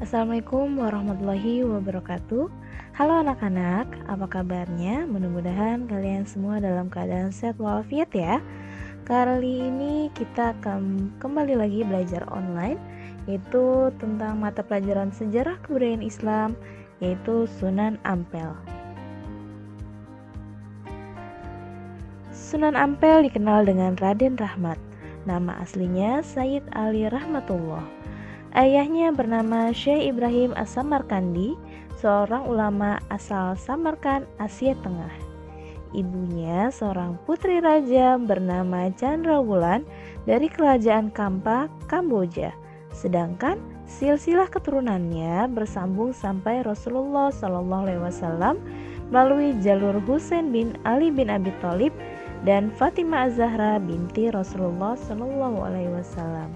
Assalamualaikum warahmatullahi wabarakatuh. Halo anak-anak, apa kabarnya? Mudah-mudahan kalian semua dalam keadaan sehat walafiat ya. Kali ini kita akan kembali lagi belajar online, yaitu tentang mata pelajaran sejarah kebudayaan Islam, yaitu Sunan Ampel. Sunan Ampel dikenal dengan Raden Rahmat. Nama aslinya Sayyid Ali Rahmatullah. Ayahnya bernama Syekh Ibrahim As-Samarkandi, seorang ulama asal Samarkand, Asia Tengah. Ibunya seorang putri raja bernama Chandrawulan dari kerajaan Kampa, Kamboja. Sedangkan silsilah keturunannya bersambung sampai Rasulullah SAW melalui jalur Husain bin Ali bin Abi Thalib dan Fatimah Az-Zahra binti Rasulullah SAW.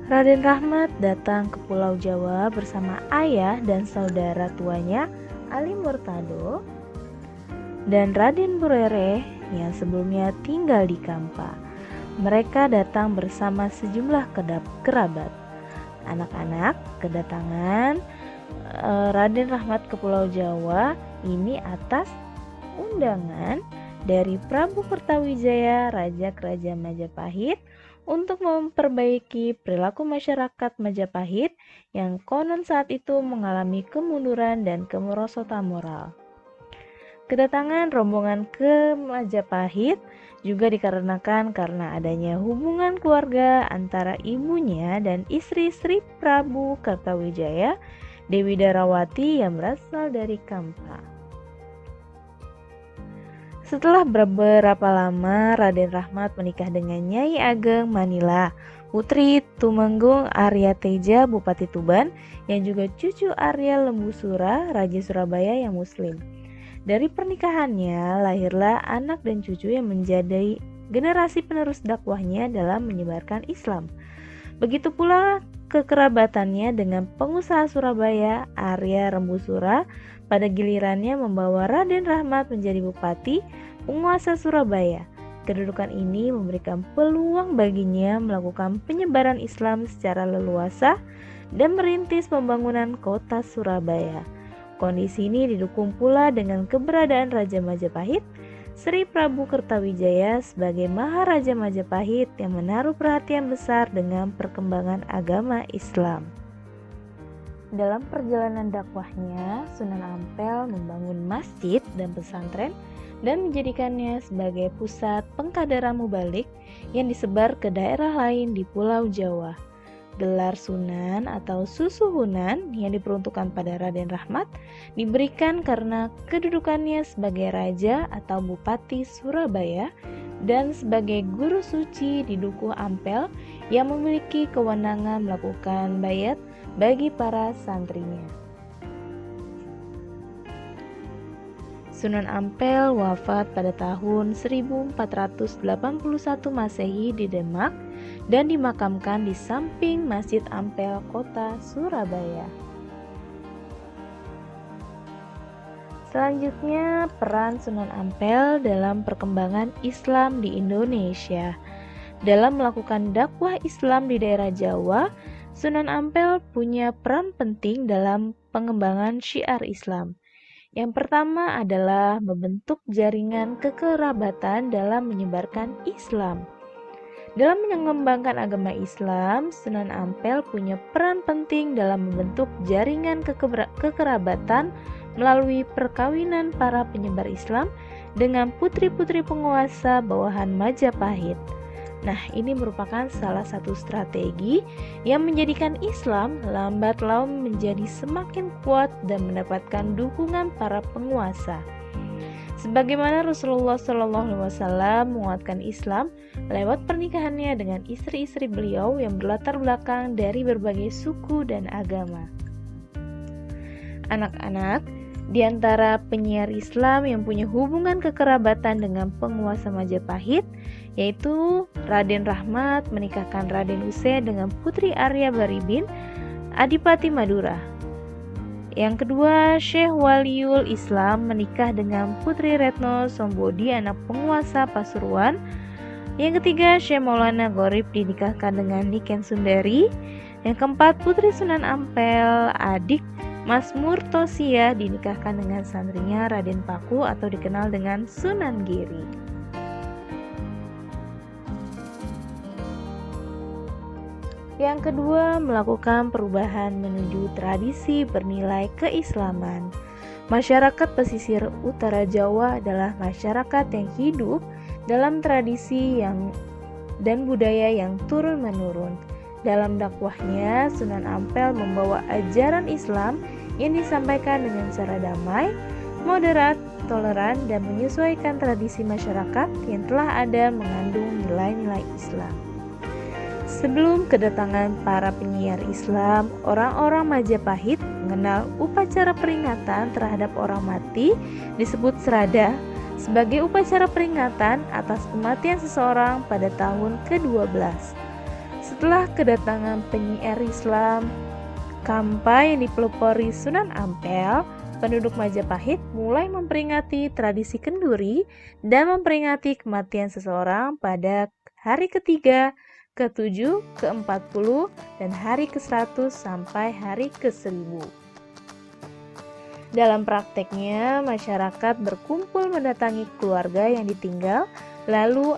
Raden Rahmat datang ke Pulau Jawa bersama ayah dan saudara tuanya Ali Murtado dan Raden Burere yang sebelumnya tinggal di Kampa. Mereka datang bersama sejumlah kerabat. Anak-anak kedatangan Raden Rahmat ke Pulau Jawa ini atas undangan dari Prabu Kertawijaya, Raja Kerajaan Majapahit, untuk memperbaiki perilaku masyarakat Majapahit yang konon saat itu mengalami kemunduran dan kemerosotan moral. Kedatangan rombongan ke Majapahit juga dikarenakan karena adanya hubungan keluarga antara ibunya dan istri Sri Prabu Kertawijaya, Dewi Darawati yang berasal dari Kampa. Setelah beberapa lama, Raden Rahmat menikah dengan Nyai Ageng Manila, putri Tumenggung Arya Teja, Bupati Tuban, yang juga cucu Arya Lembusura, Raja Surabaya yang Muslim. Dari pernikahannya, lahirlah anak dan cucu yang menjadi generasi penerus dakwahnya dalam menyebarkan Islam. Begitu pula kekerabatannya dengan pengusaha Surabaya, Arya Lembusura, pada gilirannya membawa Raden Rahmat menjadi bupati, penguasa Surabaya. Kedudukan ini memberikan peluang baginya melakukan penyebaran Islam secara leluasa dan merintis pembangunan kota Surabaya. Kondisi ini didukung pula dengan keberadaan Raja Majapahit, Sri Prabu Kertawijaya sebagai Maharaja Majapahit yang menaruh perhatian besar dengan perkembangan agama Islam. Dalam perjalanan dakwahnya, Sunan Ampel membangun masjid dan pesantren dan menjadikannya sebagai pusat pengkaderan mubalik yang disebar ke daerah lain di Pulau Jawa. Gelar Sunan atau Susuhunan yang diperuntukkan pada Raden Rahmat diberikan karena kedudukannya sebagai Raja atau Bupati Surabaya dan sebagai guru suci di Dukuh Ampel yang memiliki kewenangan melakukan bayat bagi para santrinya. Sunan Ampel wafat pada tahun 1481 Masehi di Demak dan dimakamkan di samping Masjid Ampel, Kota Surabaya. Selanjutnya, peran Sunan Ampel dalam perkembangan Islam di Indonesia. Dalam melakukan dakwah Islam di daerah Jawa, Sunan Ampel punya peran penting dalam pengembangan syiar Islam. Yang pertama adalah membentuk jaringan kekerabatan dalam menyebarkan Islam. Dalam mengembangkan agama Islam, Sunan Ampel punya peran penting dalam membentuk jaringan kekerabatan melalui perkawinan para penyebar Islam dengan putri-putri penguasa bawahan Majapahit. Nah, ini merupakan salah satu strategi yang menjadikan Islam lambat laun menjadi semakin kuat dan mendapatkan dukungan para penguasa. Sebagaimana Rasulullah SAW menguatkan Islam lewat pernikahannya dengan istri-istri beliau yang berlatar belakang dari berbagai suku dan agama. Anak-anak, di antara penyiar Islam yang punya hubungan kekerabatan dengan penguasa Majapahit, yaitu Raden Rahmat menikahkan Raden Husein dengan Putri Arya Baribin, Adipati Madura. Yang kedua, Syekh Waliul Islam menikah dengan Putri Retno Sombodi, anak penguasa Pasuruan. Yang ketiga, Syekh Maulana Gorib dinikahkan dengan Niken Sundari. Yang keempat, Putri Sunan Ampel, adik Mas Murtosia, dinikahkan dengan santrinya Raden Paku atau dikenal dengan Sunan Giri. Yang kedua, melakukan perubahan menuju tradisi bernilai keislaman. Masyarakat pesisir utara Jawa adalah masyarakat yang hidup dalam tradisi dan budaya yang turun-menurun. Dalam dakwahnya, Sunan Ampel membawa ajaran Islam yang disampaikan dengan cara damai, moderat, toleran, dan menyesuaikan tradisi masyarakat yang telah ada mengandung nilai-nilai Islam. Sebelum kedatangan para penyiar Islam, orang-orang Majapahit mengenal upacara peringatan terhadap orang mati disebut serada sebagai upacara peringatan atas kematian seseorang pada tahun ke-12. Setelah kedatangan penyiar Islam, Kampai yang dipelopori Sunan Ampel, penduduk Majapahit mulai memperingati tradisi kenduri dan memperingati kematian seseorang pada hari ketiga, ke-7, ke-40, dan hari ke-100 sampai hari ke-1000. Dalam prakteknya, masyarakat berkumpul mendatangi keluarga yang ditinggal, lalu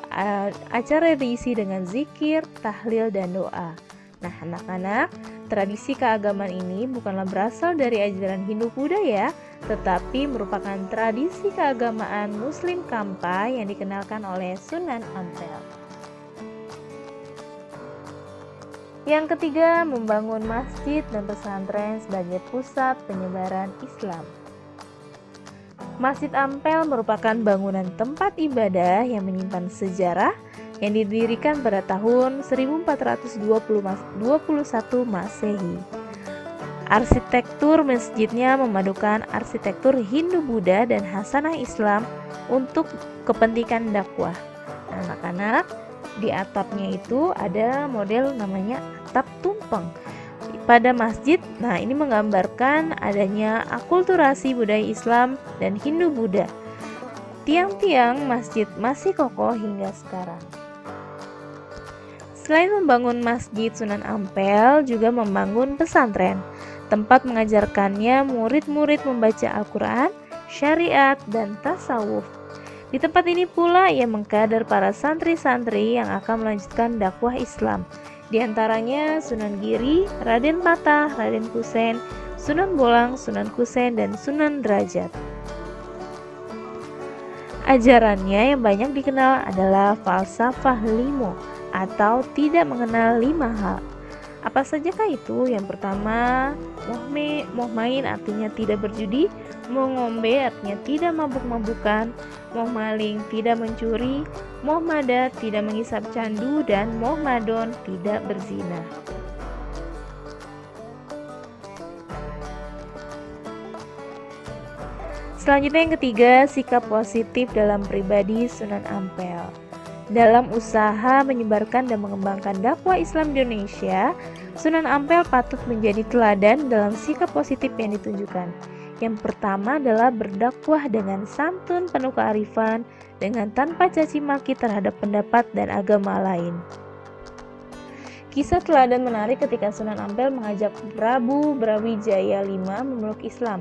acara diisi dengan zikir, tahlil, dan doa. Nah, anak-anak, tradisi keagamaan ini bukanlah berasal dari ajaran Hindu-Buddha ya, tetapi merupakan tradisi keagamaan Muslim Kampai yang dikenalkan oleh Sunan Ampel. Yang ketiga, membangun masjid dan pesantren sebagai pusat penyebaran Islam. Masjid Ampel merupakan bangunan tempat ibadah yang menyimpan sejarah yang didirikan pada tahun 1421 Masehi. Arsitektur masjidnya memadukan arsitektur Hindu-Buddha dan Hasanah Islam untuk kepentingan dakwah. Anak-anak, di atapnya itu ada model namanya atap tumpeng pada masjid. Nah, ini menggambarkan adanya akulturasi budaya Islam dan Hindu-Buddha. Tiang-tiang masjid masih kokoh hingga sekarang. Selain membangun masjid, Sunan Ampel juga membangun pesantren, tempat mengajarkannya murid-murid membaca Al-Quran, syariat, dan tasawuf. Di tempat ini pula ia mengkader para santri-santri yang akan melanjutkan dakwah Islam. Di antaranya Sunan Giri, Raden Patah, Raden Kusen, Sunan Bolang, Sunan Kusen, dan Sunan Derajat. Ajarannya yang banyak dikenal adalah falsafah limo atau tidak mengenal 5 hal. Apa sajakah itu? Yang pertama, moh main artinya tidak berjudi, moh ngombe artinya tidak mabuk-mabukan, moh maling tidak mencuri, moh madat tidak menghisap candu, dan moh madon tidak berzina. Selanjutnya yang ketiga, sikap positif dalam pribadi Sunan Ampel. Dalam usaha menyebarkan dan mengembangkan dakwah Islam di Indonesia, Sunan Ampel patut menjadi teladan dalam sikap positif yang ditunjukkan. Yang pertama adalah berdakwah dengan santun penuh kearifan, dengan tanpa caci maki terhadap pendapat dan agama lain. Kisah teladan menarik ketika Sunan Ampel mengajak Prabu Brawijaya V memeluk Islam.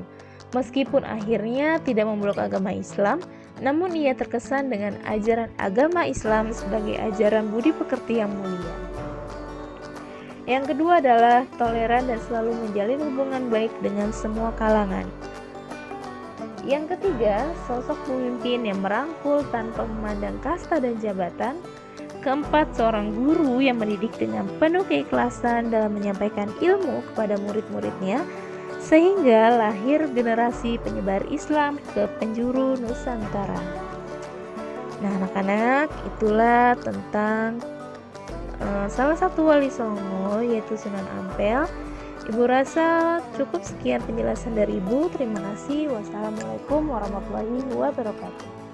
Meskipun akhirnya tidak memeluk agama Islam, namun ia terkesan dengan ajaran agama Islam sebagai ajaran budi pekerti yang mulia. Yang kedua adalah toleran dan selalu menjalin hubungan baik dengan semua kalangan. Yang ketiga, sosok pemimpin yang merangkul tanpa memandang kasta dan jabatan. Keempat, seorang guru yang mendidik dengan penuh keikhlasan dalam menyampaikan ilmu kepada murid-muridnya, sehingga lahir generasi penyebar Islam ke penjuru Nusantara. Nah, anak-anak, itulah tentang salah satu wali Songo, yaitu Sunan Ampel. Ibu rasa cukup sekian penjelasan dari Ibu. Terima kasih. Wassalamualaikum warahmatullahi wabarakatuh.